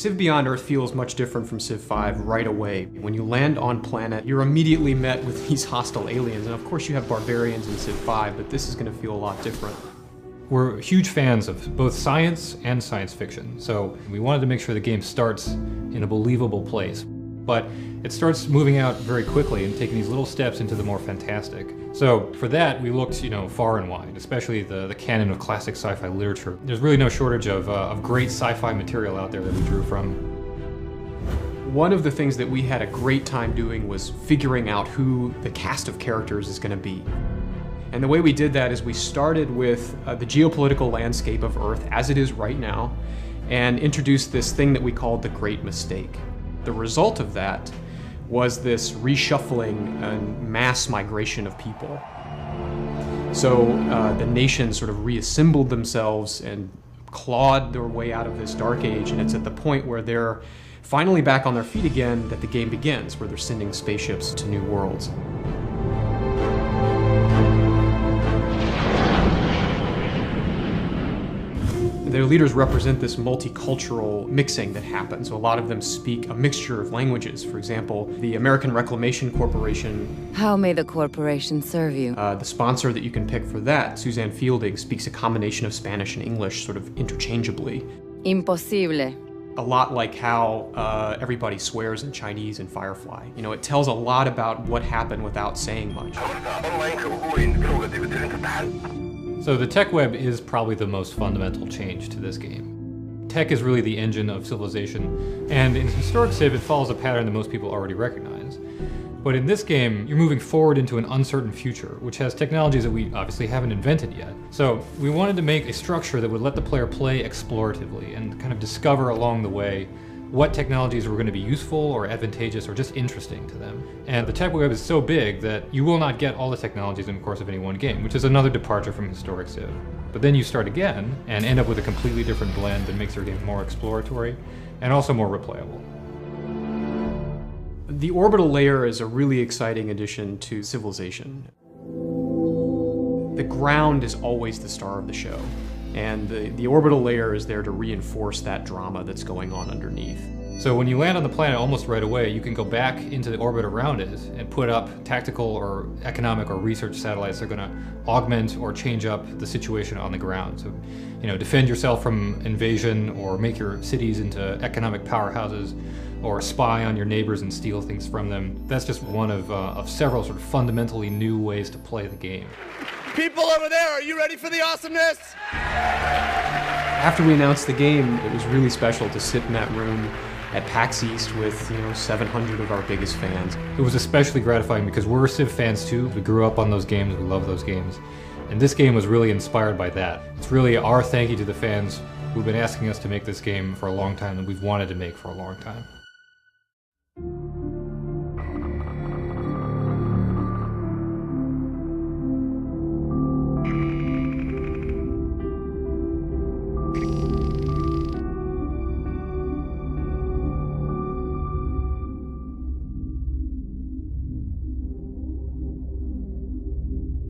Civ Beyond Earth feels much different from Civ 5 right away. When you land on planet, you're immediately met with these hostile aliens, and of course you have barbarians in Civ 5, but this is going to feel a lot different. We're huge fans of both science and science fiction, so we wanted to make sure the game starts in a believable place. But it starts moving out very quickly and taking these little steps into the more fantastic. So for that, we looked, far and wide, especially the canon of classic sci-fi literature. There's really no shortage of great sci-fi material out there that we drew from. One of the things that we had a great time doing was figuring out who the cast of characters is going to be. And the way we did that is we started with the geopolitical landscape of Earth as it is right now, and introduced this thing that we called the Great Mistake. The result of that was this reshuffling and mass migration of people. So the nations sort of reassembled themselves and clawed their way out of this dark age, and it's at the point where they're finally back on their feet again that the game begins, where they're sending spaceships to new worlds. Their leaders represent this multicultural mixing that happens. So a lot of them speak a mixture of languages. For example, the American Reclamation Corporation. How may the corporation serve you? The sponsor that you can pick for that, Suzanne Fielding, speaks a combination of Spanish and English sort of interchangeably. Imposible. A lot like how everybody swears in Chinese in Firefly. It tells a lot about what happened without saying much. So the tech web is probably the most fundamental change to this game. Tech is really the engine of civilization, and in historic Civ it follows a pattern that most people already recognize. But in this game, you're moving forward into an uncertain future, which has technologies that we obviously haven't invented yet. So we wanted to make a structure that would let the player play exploratively and kind of discover along the way what technologies were going to be useful or advantageous or just interesting to them. And the tech web is so big that you will not get all the technologies in the course of any one game, which is another departure from historic Civ. But then you start again and end up with a completely different blend that makes your game more exploratory and also more replayable. The orbital layer is a really exciting addition to Civilization. The ground is always the star of the show, and the orbital layer is there to reinforce that drama that's going on underneath. So when you land on the planet almost right away, you can go back into the orbit around it and put up tactical or economic or research satellites that are going to augment or change up the situation on the ground. So, defend yourself from invasion or make your cities into economic powerhouses or spy on your neighbors and steal things from them. That's just one of several sort of fundamentally new ways to play the game. People over there, are you ready for the awesomeness? After we announced the game, it was really special to sit in that room at PAX East with 700 of our biggest fans. It was especially gratifying because we're Civ fans too. We grew up on those games, we love those games. And this game was really inspired by that. It's really our thank you to the fans who've been asking us to make this game for a long time, and we've wanted to make for a long time.